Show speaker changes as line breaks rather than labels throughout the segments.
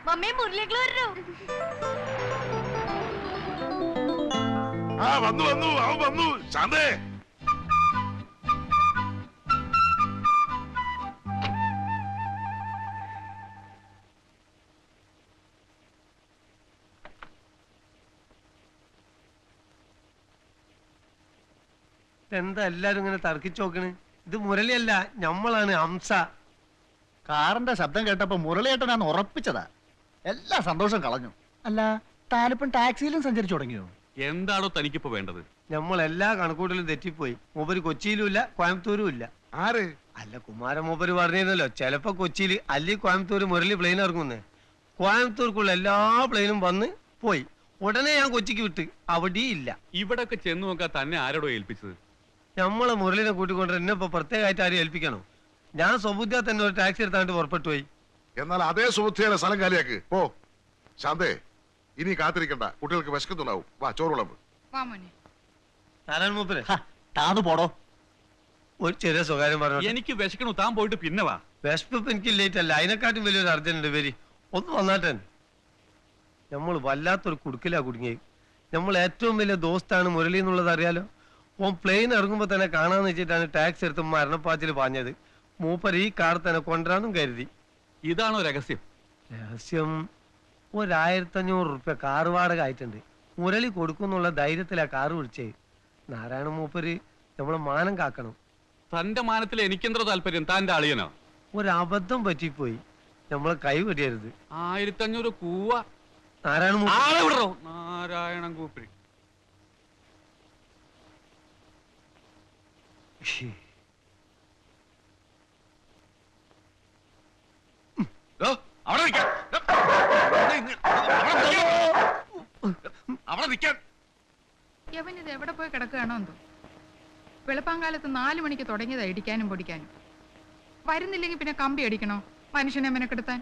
Mummy മുറിലേക്ക് വരൂ.
ആ വന്നു വന്നു അവൻ വന്നു. ശാന്തേ
എന്താ എല്ലാരും ഇങ്ങനെ തർക്കിച്ചോക്കണ്? ഇത് മുരളിയല്ല, ഞമ്മളാണ് ഹംസ.
കാറിന്റെ ശബ്ദം കേട്ടപ്പോ മുരളിയേട്ടനാന്ന് ഉറപ്പിച്ചതാ. എല്ലാ സന്തോഷം കളഞ്ഞു. അല്ല, താനിപ്പം ടാക്സിയിലും സഞ്ചരിച്ചു തുടങ്ങിയോ?
എന്താണോ തനിക്കിപ്പോ വേണ്ടത്?
നമ്മൾ എല്ലാ കണക്കൂട്ടലും തെറ്റിപ്പോയി. മൂപ്പര് കൊച്ചിയിലും ഇല്ല, കോയമ്പത്തൂരും ഇല്ല.
ആര്?
അല്ല, കുമാരൻ മൂപ്പര് പറഞ്ഞിരുന്നല്ലോ ചിലപ്പോ കൊച്ചിയിൽ അല്ലെങ്കിൽ കോയമ്പത്തൂര് മുരളി പ്ലെയിൻ ഇറങ്ങുന്നേ. കോയമ്പത്തൂർക്കുള്ള എല്ലാ പ്ലെയിനും വന്ന് പോയി. ഉടനെ ഞാൻ കൊച്ചിക്ക് വിട്ട്, അവിടെ ഇല്ല.
ഇവിടൊക്കെ ചെന്ന് നോക്കാൻ തന്നെ ആരോടോ ഏൽപ്പിച്ചത്?
നമ്മളെ മുരളിനെ കൂട്ടിക്കൊണ്ട് എന്നെ ഇപ്പൊ പ്രത്യേകമായിട്ട് ആരും ഏൽപ്പിക്കണോ? ഞാൻ സ്വബുദ്ധിയാ തന്നെ ഒരു ടാക്സി എടുത്താണ്ട് പുറപ്പെട്ടു പോയി.
എന്നാൽ അതേ സുഹൃത്തിയുടെ സ്ഥലം കാലിയാക്ക് പോ. ശാന്തേ, ഇനി കാത്തിരിക്കണ്ട, കുട്ടികൾക്ക് വിശക്കുന്നുണ്ടാവും. വാ, ചോറ് വിളമ്പ്.
നാരായണ മൂപ്പര്
താന്ന് പോടോ.
ഒരു ചെറിയ സ്വകാര്യം പറഞ്ഞു.
എനിക്ക് വിശക്കണു, താൻ പോയിട്ട് പിന്നെ വാ.
വിശപ്പ് എനിക്ക് ലേറ്റ് അല്ല, അതിനെക്കാട്ടും വലിയൊരു അർജന്റ് വരി. ഒന്ന് വന്നാട്ടെ. നമ്മൾ വല്ലാത്തൊരു കുടുക്കിലാ കുടുങ്ങി. നമ്മൾ ഏറ്റവും വലിയ ദോസ്താണ് മുരളി എന്നുള്ളത് അറിയാലോ. ഓൻ പ്ലെയിൻ ഇറങ്ങുമ്പോ തന്നെ കാണാന്ന് വെച്ചിട്ടാണ് ടാക്സി എടുത്ത് മരണപ്പാച്ചിൽ പാഞ്ഞത്. മൂപ്പര് ഈ കാർ തന്നെ കൊണ്ടുവരാനും കരുതി.
ഇതാണോ രഹസ്യം?
രഹസ്യം 1500 റുപ്യ കാർ വാടക ആയിട്ടുണ്ട്. മുരളി കൊടുക്കുന്നുള്ള ധൈര്യത്തിലാ കാറ് വിളിച്ചേ. നാരായണ മൂപ്പര് നമ്മളെ മാനം കാക്കണം.
തന്റെ മാനത്തിൽ എനിക്കെന്തോ താല്പര്യം? താന്റെ അളിയനോ?
ഒരു അബദ്ധം പറ്റിപ്പോയി, നമ്മളെ കൈ വെടിയരുത്.
1500 കൂവ. നാരായണൻ കൂപ്പി.
യവനിത് എവിടെ പോയി കിടക്കുകയാണോ എന്തോ. വെളുപ്പാങ്കാലത്ത് 4 മണിക്ക് തുടങ്ങിയതാ ഇടിക്കാനും പൊടിക്കാനും. വരുന്നില്ലെങ്കിൽ പിന്നെ കമ്പി അടിക്കണോ മനുഷ്യനെ മെനക്കെടുത്താൻ?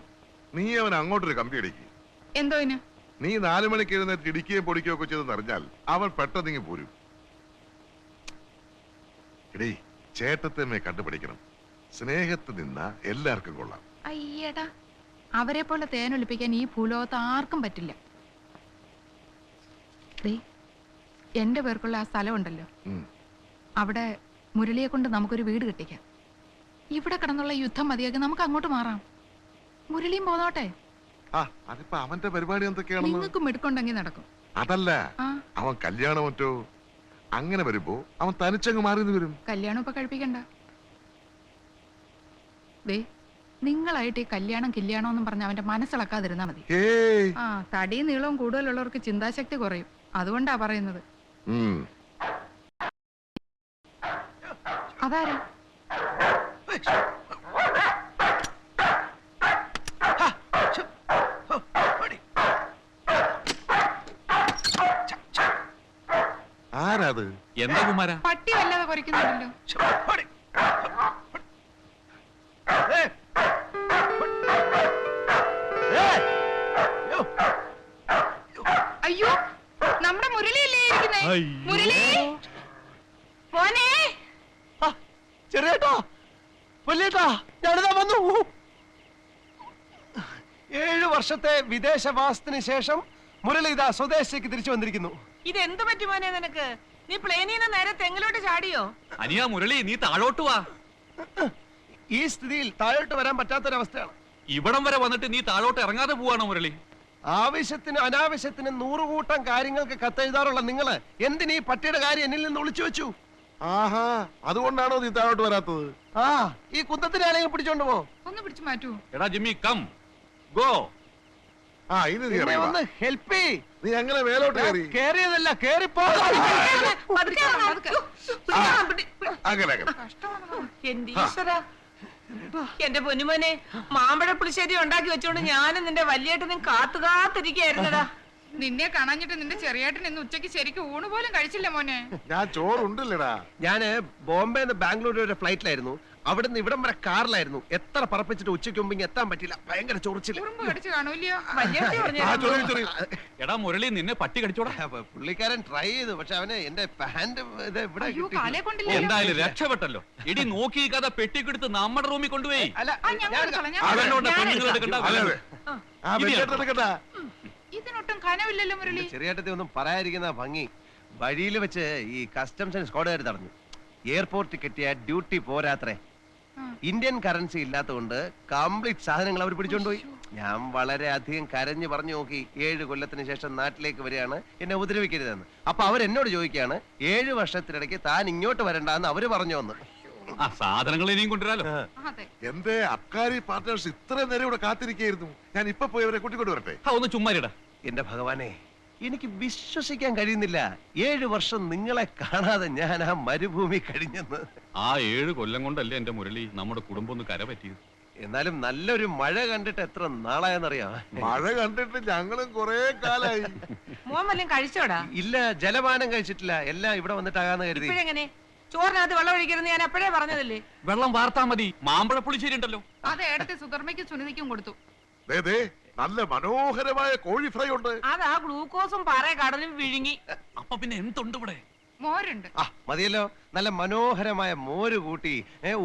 നീ അവൻ അങ്ങോട്ടൊരു കമ്പി അടിക്കും.
എന്തോ ഇന്?
നീ 4 മണിക്ക് എഴുന്നേറ്റ് ഇടിക്കുകയും പൊടിക്കുകയോ ഒക്കെ ചെയ്തെന്ന് അറിഞ്ഞാൽ അവൻ പെട്ടെന്നിങ്ങി പോരും. എടീ, ചേട്ടത്തമ്മയെ കണ്ടുപിടിക്കണം. സ്നേഹത്തിൽ നിന്ന എല്ലാവർക്കും കൊള്ളാം.
അയ്യടാ, അവരെ പോലെ തേനൊലിപ്പിക്കാൻ ഈ ഭൂലോകത്ത് ആർക്കും പറ്റില്ല. എന്റെ പേർക്കുള്ള ആ സ്ഥലം ഉണ്ടല്ലോ, അവിടെ മുരളിയെ കൊണ്ട് നമുക്കൊരു വീട് കെട്ടിക്കാം. ഇവിടെ കിടന്നുള്ള യുദ്ധം മതിയാക്കി നമുക്ക് അങ്ങോട്ട് മാറാം. മുരളിയും പോന്നോട്ടെ.
അതിപ്പോ അവന്റെ പരിപാടി എന്തൊക്കെയാണ്?
നിങ്ങൾക്ക് മിടുക്കുണ്ടെങ്കിൽ നടക്കും.
അതല്ല, അവൻ കല്യാണം മറ്റോ അങ്ങനെ വരുമ്പോ അവൻ തനിച്ചങ്ങ് മാറി വരും.
കല്യാണം ഇപ്പൊ കഴിപ്പിക്കണ്ട. നിങ്ങളായിട്ട് ഈ കല്യാണം എന്നും പറഞ്ഞ അവന്റെ മനസ്സിളക്കാതിരുന്നാ മതി. തടിയും നീളവും കൂടുതലുള്ളവർക്ക് ചിന്താശക്തി കുറയും. അതുകൊണ്ടാ പറയുന്നത്. അതാരാ?
ആരാത്?
എന്താ കുമാര?
പട്ടി വല്ലാതെ കുറയ്ക്കുന്നുണ്ടല്ലോ. അയ്യോ, നമ്മുടെ മുരളിയല്ലേ ഇരിക്കുന്നേ? മുരളി മോനെ.
ചെറിയേട്ടാ, വലിയേട്ടാ, ഞാനിതാ വന്നു. 7 വർഷത്തെ വിദേശവാസത്തിന് ശേഷം മുരളി ഇതാ സ്വദേശത്തേക്ക് തിരിച്ചു വന്നിരിക്കുന്നു.
ഇതെന്ത് പറ്റി മോനെ നിനക്ക്? നീ പ്ലെയിനിൽ നിന്ന് നേരെ തെങ്ങിലോട്ട് ചാടിയോ?
അനിയാ മുരളി, നീ താഴോട്ട് വാ.
ഈ സ്ഥിതിയിൽ താഴോട്ട് വരാൻ പറ്റാത്തൊരവസ്ഥയാണ്.
ഇവിടം വരെ വന്നിട്ട് നീ താഴോട്ട് ഇറങ്ങാതെ പോവാണോ മുരളി?
ആവശ്യത്തിന് അനാവശ്യത്തിന് 100 കൂട്ടം കാര്യങ്ങൾക്ക് കത്തെഴുതാറുള്ള നിങ്ങള് എന്തിനീ പട്ടിയുടെ കാര്യം എന്നിൽ നിന്ന് ഒളിച്ചു വെച്ചു?
ആഹാ, അതുകൊണ്ടാണോ നീ താഴോട്ട് വരാത്തത്?
ഈ കുന്തത്തിനെ ആരെങ്കിലും പിടിച്ചോണ്ട് പോ.
ഒന്ന് പിടിച്ചു മാറ്റൂ.
എടാ ജിമ്മി, കം ഗോ.
ഇനി നീ
ഒന്ന് ഹെൽപ്പ്.
നീ അങ്ങനെ മേലോട്ട്
കേറിയതല്ല, കേറിപ്പോ.
അങ്ങനെ
എന്റെ പൊന്നുമോനെ, മാമ്പഴ പുളിശ്ശേരി ഉണ്ടാക്കി വെച്ചോണ്ട് ഞാനും നിന്റെ വലിയേട്ടനും കാത്തിരിക്കായിരുന്നടാ.
നിന്നെ കാണാഞ്ഞിട്ട് നിന്റെ ചെറിയേട്ടൻ ഇന്ന് ഉച്ചയ്ക്ക് ശരിക്കും ഊണ് പോലും കഴിച്ചില്ല മോനെ.
ഞാൻ ചോറുണ്ടല്ലടാ.
ഞാന് ബോംബെന്ന് ബാംഗ്ലൂർ വരെ ഫ്ലൈറ്റിലായിരുന്നു. അവിടുന്ന് ഇവിടം വരെ കാറിലായിരുന്നു. എത്ര പറപ്പിച്ചിട്ട് ഉച്ചയ്ക്ക് മുമ്പ് ഇങ്ങ് എത്താൻ പറ്റില്ല. ഭയങ്കര ചൊറിച്ചില്ല.
ഉറുമ്പ് കടിച്ചു കാണൂല്ലയോ?
വലിയ കുട്ടി പറഞ്ഞേ.
എടാ മുരളി നിന്നെ പട്ടി കടിച്ചോടാ.
പുള്ളിക്കാരൻ ട്രൈ ചെയ്തു. പക്ഷെ അവന് എന്റെ പാന്റ് ഇത് ഇവിടെ
അയ്യോ
കിട്ടി.
കാലേ കൊണ്ടില്ല.
എന്തായാലും രക്ഷപ്പെട്ടല്ലോ. ഇടി നോക്കി കഥ പെട്ടിക്കെടുത്ത് നമ്മുടെ റൂമിൽ കൊണ്ടുപോയി.
അല്ല
അവനോട് പെണ്ണുങ്ങൾ എടുക്കണ്ട.
അതെ അതെ. ആ വെക്കേട്ട് എടുക്കട്ടാ.
ഇതിനൊട്ടും കനവില്ലല്ലോ മുരളി.
ചെറിയേട്ടത്തെ ഒന്നും പറയാതിരിക്കുന്ന ഭംഗി. വഴിയിൽ വെച്ച് ഈ കസ്റ്റംസ് ആൻഡ് സ്ക്വാഡുകാർ തടഞ്ഞു. എയർപോർട്ടിൽ കിട്ടിയ ഡ്യൂട്ടി പോരാത്രേ. ഇന്ത്യൻ കറൻസി ഇല്ലാത്തതുകൊണ്ട് കംപ്ലീറ്റ് സാധനങ്ങൾ അവർ പിടിച്ചോണ്ടുപോയി. ഞാൻ വളരെ അധികം കരഞ്ഞു പറഞ്ഞു നോക്കി. 7 കൊല്ലത്തിന് ശേഷം നാട്ടിലേക്ക് വരികയാണ്, എന്നെ ഉപദ്രവിക്കരുതെന്ന്. അപ്പൊ അവരെന്നോട് ചോദിക്കുകയാണ് 7 വർഷത്തിനിടയ്ക്ക് താൻ ഇങ്ങോട്ട് വരണ്ടെന്ന് അവര് പറഞ്ഞു വന്ന്.
ആ സാധനങ്ങൾ ഇനിയും കൊണ്ടുവരാലോ.
അതെ.
എന്റെ അബ്കാരി പാർട്ട്നേഴ്സ് ഇത്രയും നേരം ഇവിടെ കാത്തിരിക്കായിരുന്നു. ഞാൻ ഇപ്പൊ പോയി അവരെ കൂട്ടിക്കൊണ്ട് വരട്ടെ.
ഒന്ന് ചുമ്മാരിടാ.
എന്റെ ഭഗവാനെ, എനിക്ക് വിശ്വസിക്കാൻ കഴിയുന്നില്ല. 7 വർഷം നിങ്ങളെ കാണാതെ ഞാൻ ആ മരുഭൂമി കഴിഞ്ഞെന്ന്.
ആ 7 കൊല്ലം കൊണ്ടല്ലേ എന്റെ മുരളി നമ്മുടെ കുടുംബം ഒന്ന് കര പറ്റിയത്.
എന്നാലും നല്ലൊരു മഴ കണ്ടിട്ട് എത്ര നാളായെന്നറിയാം.
മഴ കണ്ടിട്ട് ഞങ്ങളും കൊറേ കാലായി.
മോൻ വല്ലതും കഴിച്ചോടാ?
ഇല്ല, ജലപാനം കഴിച്ചിട്ടില്ല. എല്ലാം ഇവിടെ വന്നിട്ടാകാന്ന് കരുതി.
ഇപ്പഴെങ്ങനെ? ചോറിനകത്ത് വെള്ളം ഒഴിക്കരുന്ന് ഞാൻ എപ്പോഴേ പറഞ്ഞതല്ലേ.
വെള്ളം വാർത്താ മതി. മാമ്പഴ പുളിശ്ശേരി ഉണ്ടല്ലോ.
അത് ഏടത്തെ സുധർമ്മയ്ക്കും സുനിതയ്ക്കും കൊടുത്തു.
ദേ, ദേ, നല്ല മനോഹരമായ കോഴി ഫ്രൈ ഉണ്ട്.
അതാ ഗ്ലൂക്കോസും പാറ കടലും വിഴുങ്ങി.
അപ്പൊ പിന്നെ എന്തുണ്ട് ഇവിടെ?
മോരുണ്ട്.
ആ മതിയല്ലോ, നല്ല മനോഹരമായ മോര് കൂട്ടി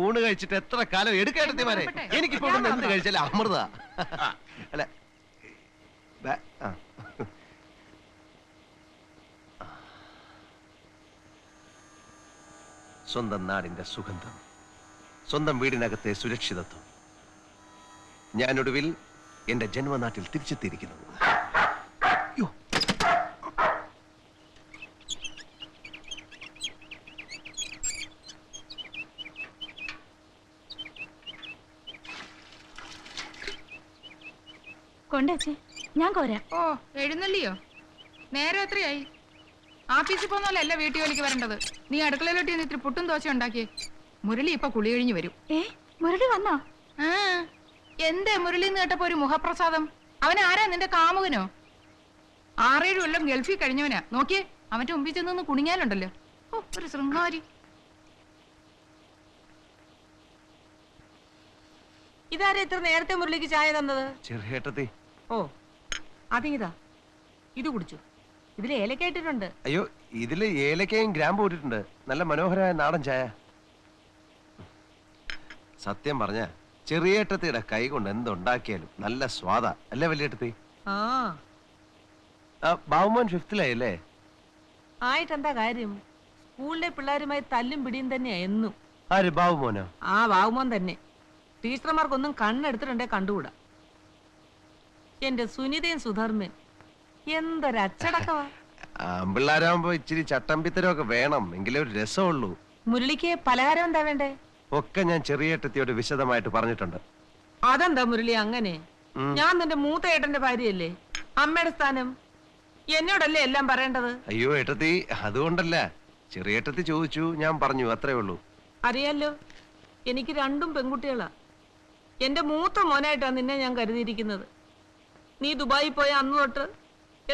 ഊണ് കഴിച്ചിട്ട് എത്ര കാലം എടുക്കേണ്ടതിമാരെ. എനിക്കിപ്പോ ഇവിടുന്ന് എന്ത് കഴിച്ചാലും അമൃത. അല്ല ആ. സ്വന്തം നാടിന്റെ സുഗന്ധം, സ്വന്തം വീടിനകത്തെ സുരക്ഷിതത്വം. ഞാനൊടുവിൽ എന്റെ ജന്മനാട്ടിൽ തിരിച്ചെത്തിയിരിക്കുന്നു.
കൊണ്ടേ ഞാൻ കോരാ.
ഓ എഴുന്നള്ളിയോ? നേരെ എത്രയായി? ആഫീസിൽ പോന്നല്ല വീട്ടിൽ ജോലിക്ക് വരേണ്ടത്. നീ അടുക്കളയിലോട്ട് ഇത്തിരി പുട്ടും ദോശ ഉണ്ടാക്കിയേ. മുരളി ഇപ്പൊ കുളി കഴിഞ്ഞ് വരും.
മുരളി വന്നോ?
ആ എന്തേ മുരളി എന്ന് കേട്ടപ്പോ ഒരു മുഖപ്രസാദം? അവൻ ആരാ? നിന്റെ കാമുകനോ? 6-7 കൊല്ലം ഗൾഫിൽ കഴിഞ്ഞവനാ. നോക്കിയേ, അവന്റെ മുമ്പിൽ ചെന്നൊന്ന് കുണിങ്ങാലുണ്ടല്ലോ. ഓ ഒരു ശൃംഗാരി.
ഇതാരാ ഇത്ര നേരത്തെ മുരളിക്ക് ചായ തന്നത്?
ചെറിയേട്ടത്തി.
ഓ അതിങ്ങിതാ, ഇത് കുടിച്ചു. ഇതിൽ ഏലക്ക ഇട്ടിട്ടുണ്ട്.
അയ്യോ, ഇതില് ഏലക്കയും ഗ്രാമ്പും ഇട്ടിട്ടുണ്ട്. നല്ല മനോഹരമായ നാടൻ ചായ. സത്യം പറഞ്ഞ ചെറിയേട്ടത്തിയുടെ കൈ കൊണ്ട് എന്തുണ്ടാക്കിയാലും നല്ല സ്വാദാ അല്ലേ വലിയേട്ടത്തി?
ആ
ബാബുമോൻ 5th-ലായല്ലേ?
ആയിട്ടെന്താ കാര്യം? സ്കൂളിലെ പിള്ളേരുമായി തല്ലും പിടിയും തന്നെയാ എന്നും.
ആര്, ബാബുമോനോ?
ആ ബാബുമോൻ തന്നെ. ടീച്ചർമാർക്കൊന്നും കണ്ണെടുത്തിട്ടുണ്ടേ കണ്ടുകൂടാ. എന്റെ സുനിതയും സുധർമ്മൻ എന്തൊരച്ചടക്കവാ.
ആമ്പിള്ളാരാകുമ്പോ ഇച്ചിരി ചട്ടമ്പിത്തരമൊക്കെ വേണം, എങ്കിലേ ഒരു രസമുള്ളൂ.
മുരളിക്ക് പലഹാരം എന്താ വേണ്ടേ?
ഒക്കെ ഞാൻ ചെറിയേട്ടത്തിയോട് വിശദമായിട്ട് പറഞ്ഞിട്ടുണ്ട്.
അതെന്താ മുരളി അങ്ങനെ? ഞാൻ നിന്റെ മൂത്ത ഏട്ടന്റെ ഭാര്യയല്ലേ? അമ്മയുടെ സ്ഥാനം എന്നോടല്ലേ എല്ലാം പറയേണ്ടത്?
അയ്യോ ഏട്ടത്തി, അതുകൊണ്ടല്ല. ചെറിയേട്ടത്തി ചോദിച്ചു, ഞാൻ പറഞ്ഞു, അത്രേ ഉള്ളൂ.
അറിയാലോ, എനിക്ക് 2 പെൺകുട്ടികളാ. എന്റെ മൂത്ത മോനായിട്ടാ നിന്നെ ഞാൻ കരുതിയിരിക്കുന്നത്. നീ ദുബായി പോയ അന്ന് തൊട്ട്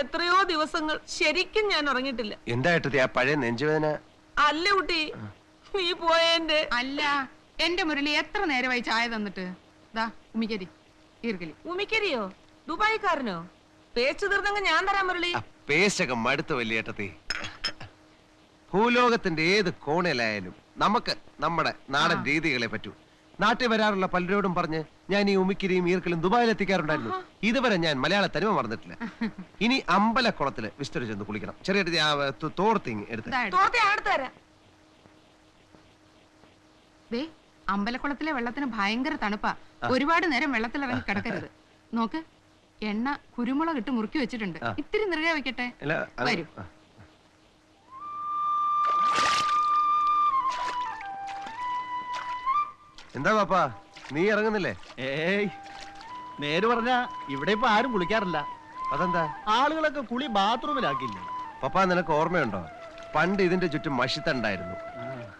എത്രയോ ദിവസങ്ങൾ ശരിക്കും ഞാൻ ഉറങ്ങിയിട്ടില്ല.
എന്താ ഏട്ടത്തി ആ പഴയ നെഞ്ചുവേദന?
അല്ല കുട്ടി, നീ പോയെന്റെ.
അല്ല എന്റെ മുരളി എത്ര നേരമായി ചായ തന്നിട്ട്? ദാ ഉമിക്കരി ഈർക്കലി.
ഉമിക്കരിയോ? ദുബായിക്കാരനോ? പേച്ചു തീർന്നെങ്കിൽ ഞാൻ തരാം മുരളി.
പേശകം മടുത്ത വലിയേട്ടത്തി. ഭൂലോകത്തിന്റെ ഏത് കോണിലായാലും നമുക്ക് നമ്മുടെ നാടൻ രീതികളെ പറ്റൂ. നാട്ടിൽ വരാറുള്ള പലരോടും പറഞ്ഞ് ഞാൻ ഈ ഉമിക്കിരിയും ഈർക്കലും ദുബായിൽ എത്തിക്കാറുണ്ടായിരുന്നു. ഇതുവരെ ഞാൻ മലയാള തനിമ മറന്നിട്ടില്ല. ഇനി അമ്പലക്കുളത്തില് വിസ്തരിച്ച് ചെന്ന് കുളിക്കണം. ചെറിയ തോർത്തിങ് എടുത്ത്.
തോർത്തി അടുത്ത് തരാം.
ദേ അമ്പലക്കുളത്തിലെ വെള്ളത്തിന് ഭയങ്കര തണുപ്പാ. ഒരുപാട് നേരം വെള്ളത്തിൽ ഇറങ്ങി കിടക്കരുത്. നോക്ക്, എണ്ണ കുരുമുളക് ഇട്ട് മുറുക്കി വെച്ചിട്ടുണ്ട്. ഇത്തിരി നിറയെ വെക്കട്ടെ. വരൂ.
എന്താ പാപ്പാ, നീ ഇറങ്ങുന്നില്ലേ?
ഏയ്, നേര് പറഞ്ഞ ഇവിടെ ഇപ്പൊ ആരും കുളിക്കാറില്ല.
അതെന്താ?
ആളുകളൊക്കെ കുളി ബാത്റൂമിലാക്കില്ലേ.
പപ്പാ, നിനക്ക് ഓർമ്മയുണ്ടോ? പണ്ട് ഇതിന്റെ ചുറ്റും മഷിത്തണ്ടായിരുന്നു.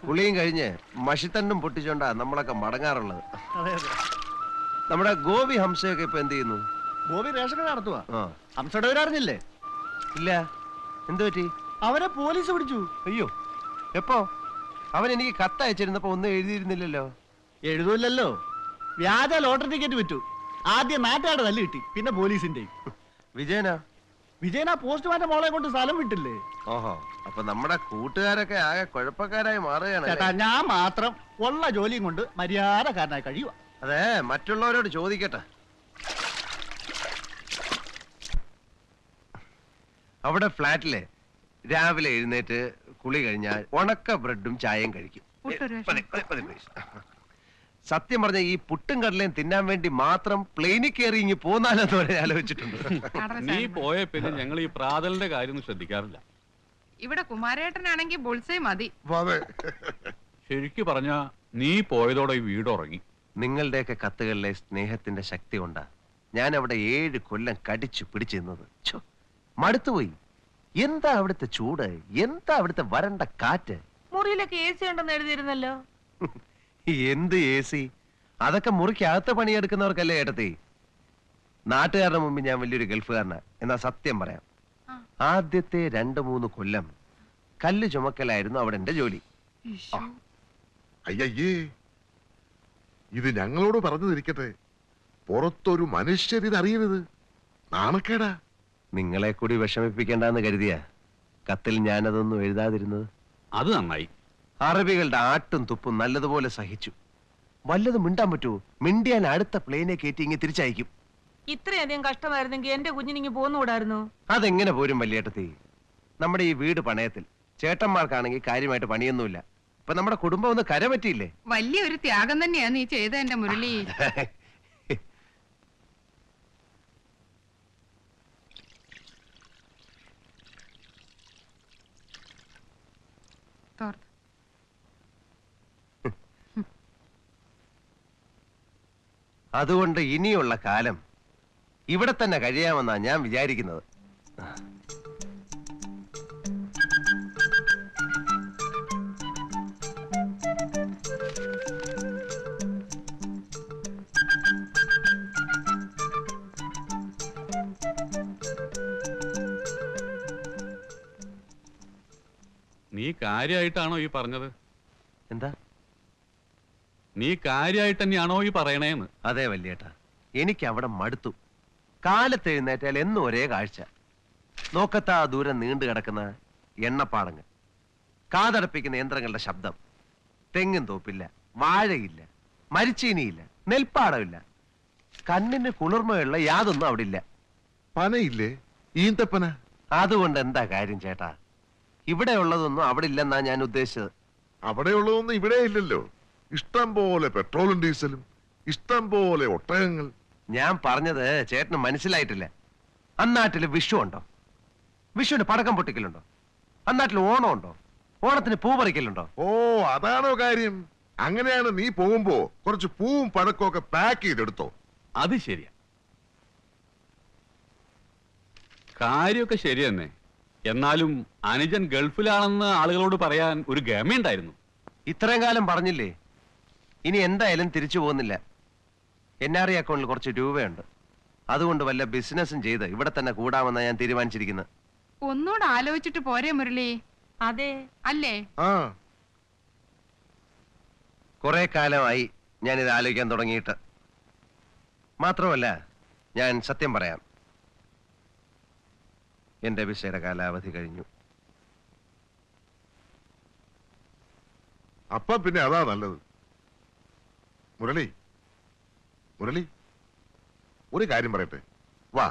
കുളിയും കഴിഞ്ഞ് മഷിത്തണ്ടും പൊട്ടിച്ചോണ്ടാ നമ്മളൊക്കെ മടങ്ങാറുള്ളത്. നമ്മുടെ ഗോപി ഹംസയൊക്കെ ഇപ്പൊ എന്ത് ചെയ്യുന്നു?
ഗോപി റേഷൻ കട നടത്തുവാ.
ആ,
ഹംസയുടെ പേര് അറിഞ്ഞില്ലേ?
ഇല്ല. എന്തു പറ്റി?
അവരെ പോലീസ് പിടിച്ചു.
അയ്യോ, എപ്പോ? അവൻ എനിക്ക് കത്തയച്ചിരുന്നപ്പോ ഒന്നും എഴുതിയിരുന്നില്ലല്ലോ.
എഴുതൂല്ലല്ലോ. വ്യാജ ലോട്ടറി ടിക്കറ്റ് വിറ്റു. ആദ്യം നാട്ടുകാരുടെ തല്ല് കിട്ടി, പിന്നെ പോലീസിന്റെയും.
വിജയനാ?
വിജയൻ ആ പോസ്റ്റ്മാന്റെ മോളെ കൊണ്ട് സ്ഥലം വിട്ടില്ലേ?
ഓഹോ, അപ്പൊ നമ്മുടെ കൂട്ടുകാരൊക്കെ ആകെ കുഴപ്പക്കാരായി മാറുകയാണ്.
ചേട്ടാ, ഞാൻ മാത്രം ഉള്ള ജോലിയും കൊണ്ട് മര്യാദക്കാരനായി കഴിയുക.
അതെ, മറ്റുള്ളവരോട് ചോദിക്കട്ടെ. അവിടെ ഫ്ലാറ്റിലെ രാവിലെ എഴുന്നേറ്റ് കുളി കഴിഞ്ഞാൽ ഉണക്ക ബ്രെഡും ചായയും കഴിക്കും. സത്യം പറഞ്ഞ ഈ പുട്ടും കടലയും തിന്നാൻ വേണ്ടി മാത്രം പ്ലെയിനിൽ കയറി ഇങ്ങി പോന്നാലെന്ന് വരെ ആലോചിച്ചിട്ടുണ്ട്.
നീ പോയ പിന്നെ ഞങ്ങൾ ഈ പ്രാതലിന്റെ കാര്യം ശ്രദ്ധിക്കാറില്ല.
ഇവിടെ കുമാരേട്ടനാണെങ്കിൽ ബുൾസൈ മതി.
അതെ.
ശരിക്കു പറഞ്ഞ നീ പോയതോടെ ഈ വീട് ഉറങ്ങി.
നിങ്ങളുടെയൊക്കെ കത്തുകളിലെ സ്നേഹത്തിന്റെ ശക്തി കൊണ്ടാ ഞാൻ അവിടെ 7 കൊല്ലം കടിച്ചു പിടിച്ചിരുന്നത്. മടുത്തുപോയി. എന്താ അവിടുത്തെ ചൂട്, എന്താ അവിടുത്തെ വരണ്ട കാറ്റ്.
മുറിയിലൊക്കെ AC ഉണ്ടെന്ന് എഴുതിയിരുന്നല്ലോ.
എന്ത് AC? അതൊക്കെ മുറിക്കകത്ത് പണിയെടുക്കുന്നവർക്കല്ലേ ഏട്ടത്തി. നാട്ടുകാരുടെ മുമ്പിൽ ഞാൻ വലിയൊരു ഗൾഫുകാരനാ. എന്നാ സത്യം പറയാം, ആദ്യത്തെ 2-3 കൊല്ലം കല്ല് ചുമക്കലായിരുന്നു അവിടെ എന്റെ ജോലി.
അയ്യയ്യേ, ഇത് ഞങ്ങളോട് പറഞ്ഞതിരിക്കട്ടെ. പുറത്തൊരു മനുഷ്യരിത് അറിയരുത്. നാണക്കേടാ.
നിങ്ങളെ കൂടി വിഷമിപ്പിക്കേണ്ടെന്ന് കരുതിയ കത്തിൽ ഞാനതൊന്നും എഴുതാതിരുന്നത്.
അത് നന്നായി.
അറബികളുടെ ആട്ടും തുപ്പും നല്ലതുപോലെ സഹിച്ചു. വല്ലതും മിണ്ടാൻ പറ്റുമോ? മിണ്ടിയാൻ അടുത്ത പ്ലെയിനെ കയറ്റി ഇങ്ങ് തിരിച്ചയക്കും.
ഇത്രയധികം കഷ്ടമായിരുന്നെങ്കിൽ എന്റെ കുഞ്ഞിനിങ്ങ് പോന്നുകൂടായിരുന്നു.
അതെങ്ങനെ പോരും വല്യേട്ടത്തി? നമ്മുടെ ഈ വീട് പണയത്തിൽ. ചേട്ടന്മാർക്കാണെങ്കിൽ കാര്യമായിട്ട് പണിയൊന്നുമില്ല. ഇപ്പൊ നമ്മുടെ കുടുംബം ഒന്ന് കരപറ്റിയില്ലേ?
വലിയൊരു ത്യാഗം തന്നെയാ നീ ചെയ്ത എന്റെ മുരളി.
അതുകൊണ്ട് ഇനിയുള്ള കാലം ഇവിടെ തന്നെ കഴിയാമെന്നാ ഞാൻ വിചാരിക്കുന്നത്.
നീ കാര്യമായിട്ടാണോ ഈ പറഞ്ഞത്?
എന്താ?
നീ കാര്യമായിട്ട് തന്നെയാണോ ഈ പറയണേന്ന്?
അതെ വല്യേട്ടാ, എനിക്ക് അവിടെ മടുത്തു. കാലത്ത് എഴുന്നേറ്റാൽ എന്നും ഒരേ കാഴ്ച. നോക്കത്താ ദൂരം നീണ്ടു കിടക്കുന്ന എണ്ണപ്പാടങ്ങൾ, കാതടപ്പിക്കുന്ന യന്ത്രങ്ങളുടെ ശബ്ദം. തെങ്ങും തോപ്പില്ല, വാഴയില്ല, മരിച്ചീനിയില്ല, നെൽപ്പാടമില്ല. കണ്ണിന് കുളിർമയുള്ള യാതൊന്നും അവിടെ ഇല്ല.
പനയില്ലേ? ഈന്തപ്പന.
അതുകൊണ്ട് എന്താ കാര്യം ചേട്ടാ? ഇവിടെ ഉള്ളതൊന്നും അവിടെ ഇല്ലെന്നാ ഞാൻ ഉദ്ദേശിച്ചത്.
അവിടെയുള്ളതൊന്നും ഇവിടെ ഇല്ലല്ലോ. ഇഷ്ടം പോലെ പെട്രോളും ഡീസലും, ഇഷ്ടം പോലെ ഒട്ടകങ്ങൾ.
ഞാൻ പറഞ്ഞത് ചേട്ടന് മനസ്സിലായിട്ടില്ല. അന്നാട്ടില് വിഷു ഉണ്ടോ? വിഷുവിന് പടക്കം പൊട്ടിക്കലുണ്ടോ? അന്നാട്ടിൽ ഓണം ഉണ്ടോ? ഓണത്തിന് പൂ പറിക്കലുണ്ടോ?
ഓ, അതാണോ കാര്യം? അങ്ങനെയാണ് നീ പോകുമ്പോ കുറച്ച് പൂവും പഴക്കവും ഒക്കെ പാക്ക് ചെയ്തെടുത്തോ.
അത് ശരിയാ. കാര്യമൊക്കെ ശരി തന്നെ. എന്നാലും അനുജൻ ഗൾഫിലാണെന്ന് ആളുകളോട് പറയാൻ ഒരു ഗമയുണ്ടായിരുന്നു.
ഇത്രയും കാലം പറഞ്ഞില്ലേ? ഇനി എന്തായാലും തിരിച്ചു പോകുന്നില്ല. NRI അക്കൗണ്ടിൽ കുറച്ച് രൂപയുണ്ട്. അതുകൊണ്ട് വല്ല ബിസിനസ്സും ചെയ്ത് ഇവിടെ തന്നെ കൂടാമെന്നാ ഞാൻ തീരുമാനിച്ചിരിക്കുന്നത്.
ഒന്നുകൂടെ ആലോചിച്ചിട്ട് പോരെ മുരളി?
അതെ,
അല്ലേ?
ആ,
കുറെ കാലമായി ഞാനിത് ആലോചിക്കാൻ തുടങ്ങിയിട്ട്. മാത്രമല്ല, ഞാൻ സത്യം പറയാം, എന്റെ വിസയുടെ കാലാവധി കഴിഞ്ഞു.
അപ്പൊ പിന്നെ അതാ നല്ലത്. മുരളി, മുരളി, ഒരു കാര്യം പറയട്ടെ. വാ.